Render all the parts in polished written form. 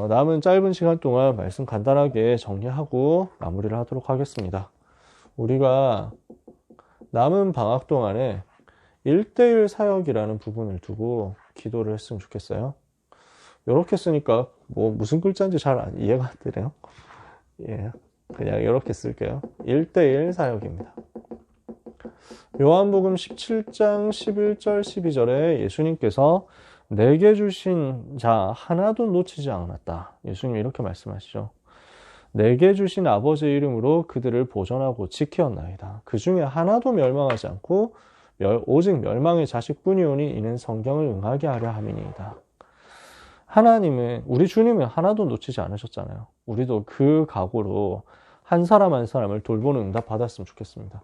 남은 짧은 시간 동안 말씀 간단하게 정리하고 마무리를 하도록 하겠습니다. 우리가 남은 방학 동안에 1대1 사역이라는 부분을 두고 기도를 했으면 좋겠어요. 이렇게 쓰니까 뭐 무슨 글자인지 잘 이해가 안 되네요. 예, 그냥 이렇게 쓸게요. 1대1 사역입니다. 요한복음 17장 11절 12절에 예수님께서 내게 주신 자 하나도 놓치지 않았다. 예수님이 이렇게 말씀하시죠. 내게 주신 아버지의 이름으로 그들을 보존하고 지켰나이다. 그 중에 하나도 멸망하지 않고 오직 멸망의 자식뿐이오니 이는 성경을 응하게 하려 함이니이다. 하나님은, 우리 주님은 하나도 놓치지 않으셨잖아요. 우리도 그 각오로 한 사람 한 사람을 돌보는 응답 받았으면 좋겠습니다.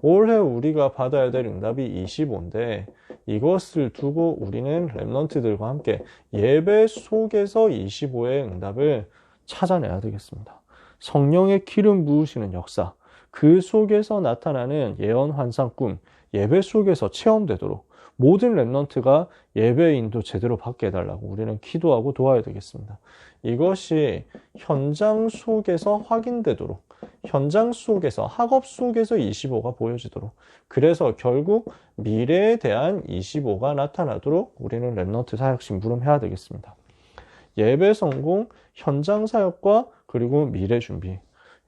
올해 우리가 받아야 될 응답이 25인데 이것을 두고 우리는 랩런트들과 함께 예배 속에서 25의 응답을 찾아내야 되겠습니다. 성령의 기름 부으시는 역사, 그 속에서 나타나는 예언, 환상, 꿈, 예배 속에서 체험되도록 모든 랩런트가 예배 인도 제대로 받게 해달라고 우리는 기도하고 도와야 되겠습니다. 이것이 현장 속에서 확인되도록, 현장 속에서, 학업 속에서 25가 보여지도록, 그래서 결국 미래에 대한 25가 나타나도록 우리는 랩런트 사역 심부름해야 되겠습니다. 예배 성공, 현장 사역과 그리고 미래 준비,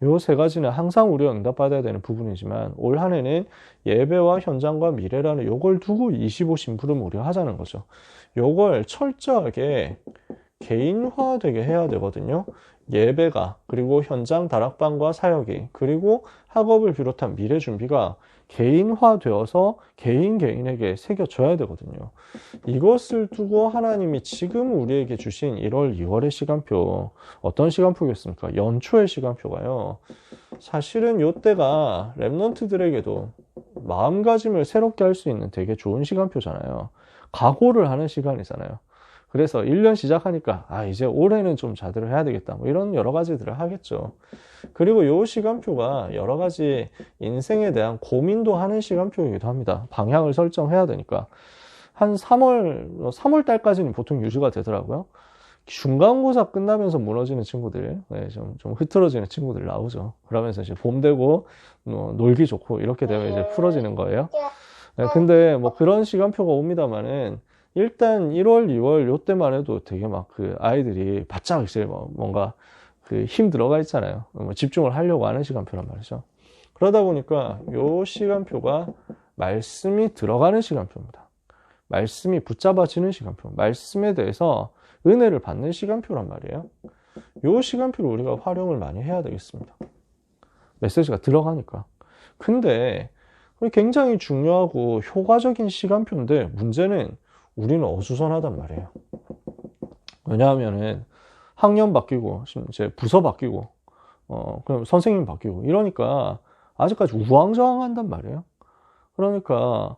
요 세 가지는 항상 우리가 응답받아야 되는 부분이지만 올 한 해는 예배와 현장과 미래라는 요걸 두고 25 심부름을 우리가 하자는 거죠. 요걸 철저하게 개인화되게 해야 되거든요. 예배가, 그리고 현장 다락방과 사역이, 그리고 학업을 비롯한 미래 준비가 개인화되어서 개인에게 새겨져야 되거든요. 이것을 두고 하나님이 지금 우리에게 주신 1월, 2월의 시간표, 어떤 시간표겠습니까? 연초의 시간표가요. 사실은 이때가 랩런트들에게도 마음가짐을 새롭게 할 수 있는 되게 좋은 시간표잖아요. 각오를 하는 시간이잖아요. 그래서 1년 시작하니까 이제 올해는 좀 제대로 해야 되겠다, 뭐 이런 여러 가지들을 하겠죠. 그리고 이 시간표가 여러 가지 인생에 대한 고민도 하는 시간표이기도 합니다. 방향을 설정해야 되니까. 한 3월 달까지는 보통 유지가 되더라고요. 중간고사 끝나면서 무너지는 친구들, 좀 흐트러지는 친구들 나오죠. 그러면서 이제 봄 되고 놀기 좋고 이렇게 되면 이제 풀어지는 거예요. 근데 뭐 그런 시간표가 옵니다만은 일단 1월, 2월 요때만 해도 되게 막 그 아이들이 바짝 이제 뭔가 그 힘 들어가 있잖아요. 집중을 하려고 하는 시간표란 말이죠. 그러다 보니까 요 시간표가 말씀이 들어가는 시간표입니다. 말씀이 붙잡아지는 시간표, 말씀에 대해서 은혜를 받는 시간표란 말이에요. 요 시간표를 우리가 활용을 많이 해야 되겠습니다. 메시지가 들어가니까. 근데 굉장히 중요하고 효과적인 시간표인데 문제는 우리는 어수선하단 말이에요. 왜냐하면은 학년 바뀌고 이제 부서 바뀌고 그럼 선생님 바뀌고 이러니까 아직까지 우왕좌왕한단 말이에요. 그러니까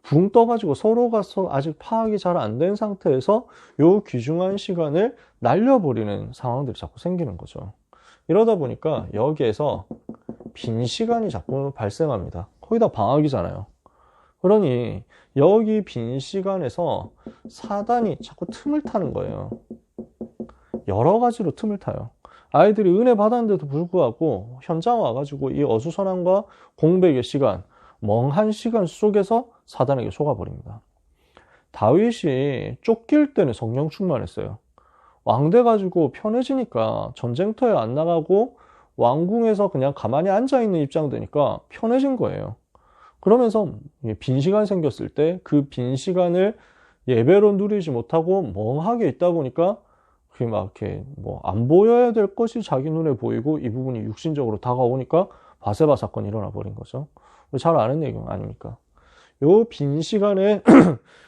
붕 떠가지고 서로가 아직 파악이 잘 안 된 상태에서 요 귀중한 시간을 날려버리는 상황들이 자꾸 생기는 거죠. 이러다 보니까 여기에서 빈 시간이 자꾸 발생합니다. 거의 다 방학이잖아요. 그러니 여기 빈 시간에서 사단이 자꾸 틈을 타는 거예요. 여러 가지로 틈을 타요. 아이들이 은혜 받았는데도 불구하고 현장 와가지고 이 어수선함과 공백의 시간, 멍한 시간 속에서 사단에게 속아버립니다. 다윗이 쫓길 때는 성령 충만했어요. 왕 돼가지고 편해지니까 전쟁터에 안 나가고 왕궁에서 그냥 가만히 앉아있는 입장 되니까 편해진 거예요. 그러면서 빈 시간 생겼을 때 그 빈 시간을 예배로 누리지 못하고 멍하게 있다 보니까 그게 막 이렇게 뭐 안 보여야 될 것이 자기 눈에 보이고 이 부분이 육신적으로 다가오니까 바세바 사건이 일어나 버린 거죠. 잘 아는 얘기 아닙니까? 요 빈 시간에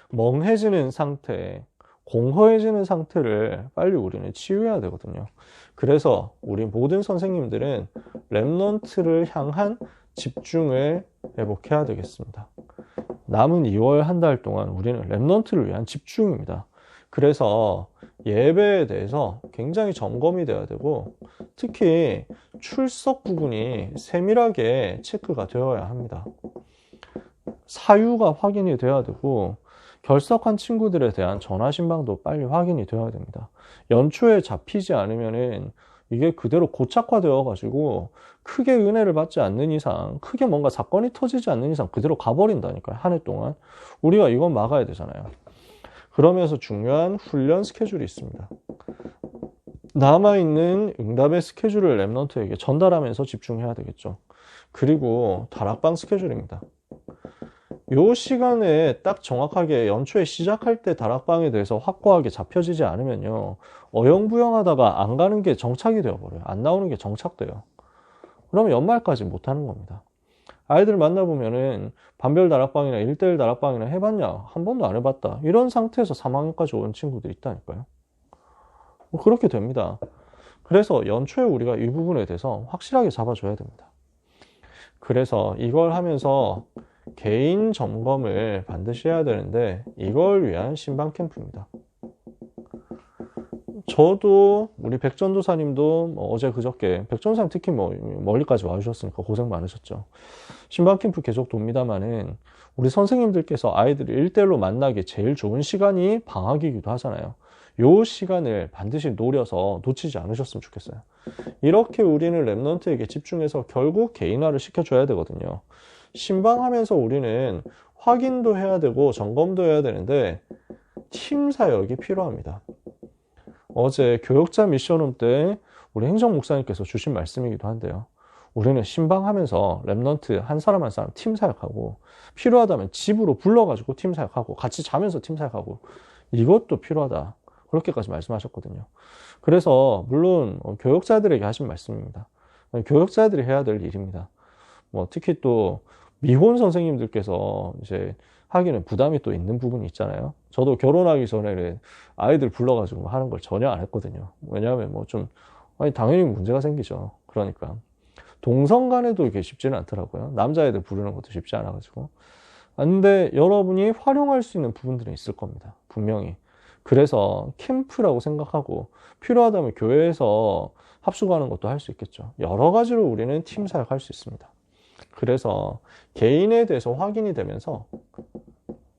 멍해지는 상태, 공허해지는 상태를 빨리 우리는 치유해야 되거든요. 그래서 우리 모든 선생님들은 랩런트를 향한 집중을 회복해야 되겠습니다. 남은 2월 한 달 동안 우리는 랩런트를 위한 집중입니다. 그래서 예배에 대해서 굉장히 점검이 돼야 되고 특히 출석 부분이 세밀하게 체크가 되어야 합니다. 사유가 확인이 돼야 되고 결석한 친구들에 대한 전화 신방도 빨리 확인이 되어야 됩니다. 연초에 잡히지 않으면은 이게 그대로 고착화되어 가지고 크게 은혜를 받지 않는 이상, 크게 뭔가 사건이 터지지 않는 이상 그대로 가버린다니까요. 한 해 동안. 우리가 이건 막아야 되잖아요. 그러면서 중요한 훈련 스케줄이 있습니다. 남아있는 응답의 스케줄을 랩런트에게 전달하면서 집중해야 되겠죠. 그리고 다락방 스케줄입니다. 요 시간에 딱 정확하게 연초에 시작할 때 다락방에 대해서 확고하게 잡혀지지 않으면요, 어영부영하다가 안 가는 게 정착이 되어버려요. 안 나오는 게 정착돼요. 그러면 연말까지 못하는 겁니다. 아이들 만나보면은 반별 다락방이나 1대1 다락방이나 해봤냐? 한 번도 안 해봤다. 이런 상태에서 3학년까지 온 친구들이 있다니까요. 그렇게 됩니다. 그래서 연초에 우리가 이 부분에 대해서 확실하게 잡아줘야 됩니다. 그래서 이걸 하면서 개인 점검을 반드시 해야 되는데, 이걸 위한 신방 캠프입니다. 저도 우리 백전도사님도 어제 그저께, 백전도사님 특히 멀리까지 와주셨으니까 고생 많으셨죠. 신방 캠프 계속 돕니다마는 우리 선생님들께서 아이들을 1대1로 만나기 제일 좋은 시간이 방학이기도 하잖아요. 요 시간을 반드시 노려서 놓치지 않으셨으면 좋겠어요. 이렇게 우리는 랩런트에게 집중해서 결국 개인화를 시켜줘야 되거든요. 신방하면서 우리는 확인도 해야 되고 점검도 해야 되는데 팀 사역이 필요합니다. 어제 교역자 미션홈 때 우리 행정 목사님께서 주신 말씀이기도 한데요. 우리는 신방하면서 랩런트 한 사람 한 사람 팀 사역하고, 필요하다면 집으로 불러가지고 팀 사역하고, 같이 자면서 팀 사역하고, 이것도 필요하다. 그렇게까지 말씀하셨거든요. 그래서 물론 교역자들에게 하신 말씀입니다. 교역자들이 해야 될 일입니다. 특히 또 미혼 선생님들께서 이제 하기는 부담이 또 있는 부분이 있잖아요. 저도 결혼하기 전에는 아이들 불러가지고 하는 걸 전혀 안 했거든요. 왜냐하면 당연히 문제가 생기죠. 그러니까 동성 간에도 이게 쉽지는 않더라고요. 남자애들 부르는 것도 쉽지 않아가지고. 근데 여러분이 활용할 수 있는 부분들은 있을 겁니다. 분명히. 그래서 캠프라고 생각하고 필요하다면 교회에서 합숙하는 것도 할 수 있겠죠. 여러 가지로 우리는 팀 사역할 수 있습니다. 그래서 개인에 대해서 확인이 되면서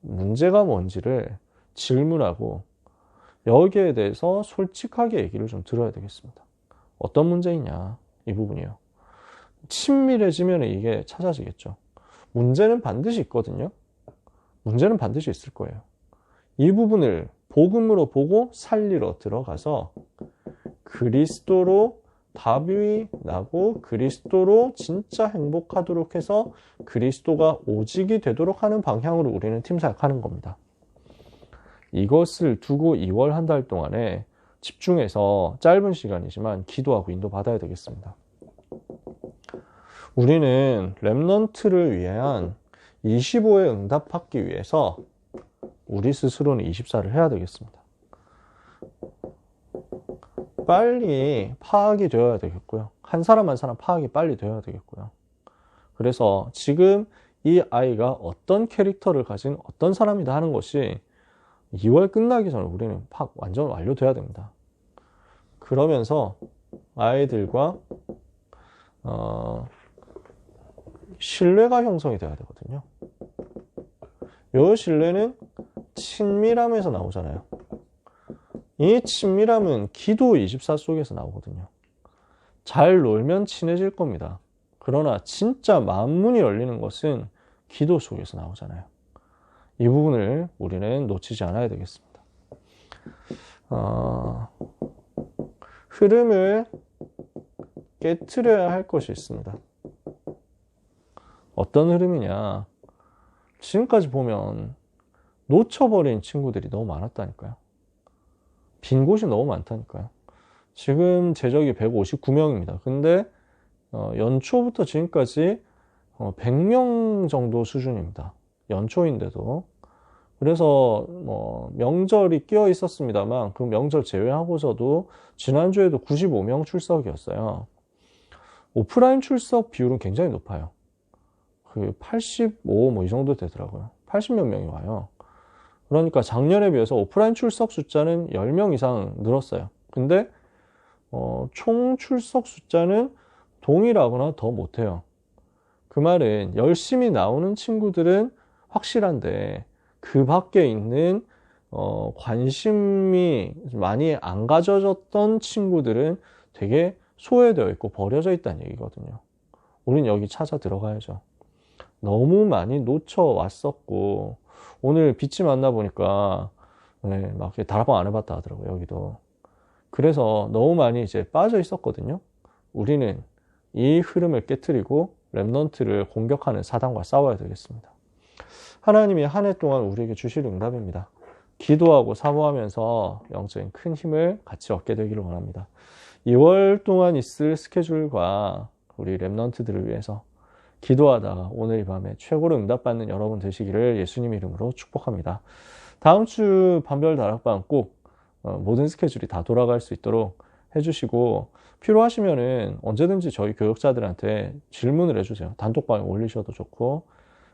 문제가 뭔지를 질문하고 여기에 대해서 솔직하게 얘기를 좀 들어야 되겠습니다. 어떤 문제이냐, 이 부분이요. 친밀해지면 이게 찾아지겠죠. 문제는 반드시 있거든요. 문제는 반드시 있을 거예요. 이 부분을 복음으로 보고 살리러 들어가서 그리스도로 답이 나고 그리스도로 진짜 행복하도록 해서 그리스도가 오직이 되도록 하는 방향으로 우리는 팀 사역하는 겁니다. 이것을 두고 2월 한 달 동안에 집중해서 짧은 시간이지만 기도하고 인도받아야 되겠습니다. 우리는 랩런트를 위한 25의 응답받기 위해서 우리 스스로는 24를 해야 되겠습니다. 빨리 파악이 되어야 되겠고요. 한 사람 한 사람 파악이 빨리 되어야 되겠고요. 그래서 지금 이 아이가 어떤 캐릭터를 가진 어떤 사람이다 하는 것이 2월 끝나기 전에 우리는 파악 완전 완료돼야 됩니다. 그러면서 아이들과 신뢰가 형성이 돼야 되거든요. 이 신뢰는 친밀함에서 나오잖아요. 이 친밀함은 기도 24 속에서 나오거든요. 잘 놀면 친해질 겁니다. 그러나 진짜 만문이 열리는 것은 기도 속에서 나오잖아요. 이 부분을 우리는 놓치지 않아야 되겠습니다. 흐름을 깨트려야 할 것이 있습니다. 어떤 흐름이냐? 지금까지 보면 놓쳐버린 친구들이 너무 많았다니까요. 빈 곳이 너무 많다니까요. 지금 제적이 159명입니다. 근데 연초부터 지금까지 100명 정도 수준입니다. 연초인데도. 그래서 명절이 끼어 있었습니다만 그 명절 제외하고서도 지난주에도 95명 출석이었어요. 오프라인 출석 비율은 굉장히 높아요. 85 이 정도 되더라고요. 80몇 명이 와요. 그러니까 작년에 비해서 오프라인 출석 숫자는 10명 이상 늘었어요. 근데 총 출석 숫자는 동일하거나 더 못해요. 그 말은 열심히 나오는 친구들은 확실한데 그 밖에 있는 관심이 많이 안 가져졌던 친구들은 되게 소외되어 있고 버려져 있다는 얘기거든요. 우린 여기 찾아 들어가야죠. 너무 많이 놓쳐왔었고, 오늘 빛이 만나보니까, 네, 막 다락방 안 해봤다 하더라고요, 여기도. 그래서 너무 많이 이제 빠져 있었거든요. 우리는 이 흐름을 깨트리고 렘넌트를 공격하는 사단과 싸워야 되겠습니다. 하나님이 한 해 동안 우리에게 주실 응답입니다. 기도하고 사모하면서 영적인 큰 힘을 같이 얻게 되기를 원합니다. 2월 동안 있을 스케줄과 우리 렘넌트들을 위해서 기도하다가 오늘 이 밤에 최고로 응답받는 여러분 되시기를 예수님 이름으로 축복합니다. 다음 주 반별 다락방 꼭 모든 스케줄이 다 돌아갈 수 있도록 해주시고, 필요하시면은 언제든지 저희 교육자들한테 질문을 해주세요. 단톡방에 올리셔도 좋고.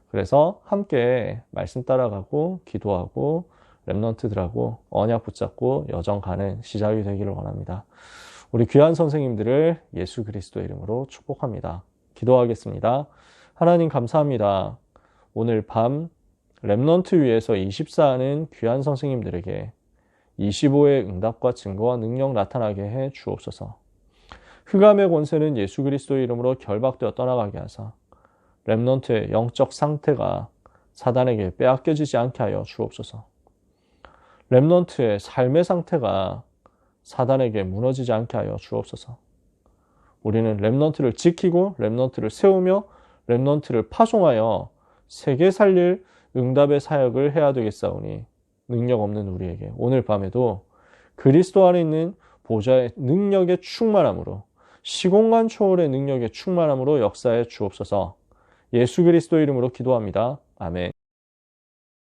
그래서 함께 말씀 따라가고 기도하고 렘넌트들하고 언약 붙잡고 여정 가는 시작이 되기를 원합니다. 우리 귀한 선생님들을 예수 그리스도의 이름으로 축복합니다. 기도하겠습니다. 하나님 감사합니다. 오늘 밤 렘넌트 위에서 24하는 귀한 선생님들에게 25의 응답과 증거와 능력 나타나게 해 주옵소서. 흑암의 권세는 예수 그리스도의 이름으로 결박되어 떠나가게 하사 렘넌트의 영적 상태가 사단에게 빼앗겨지지 않게 하여 주옵소서. 렘넌트의 삶의 상태가 사단에게 무너지지 않게 하여 주옵소서. 우리는 렘넌트를 지키고 렘넌트를 세우며 렘넌트를 파송하여 세계 살릴 응답의 사역을 해야 되겠사오니 능력 없는 우리에게 오늘 밤에도 그리스도 안에 있는 보좌의 능력의 충만함으로 시공간 초월의 능력의 충만함으로 역사해 주옵소서. 예수 그리스도 이름으로 기도합니다. 아멘.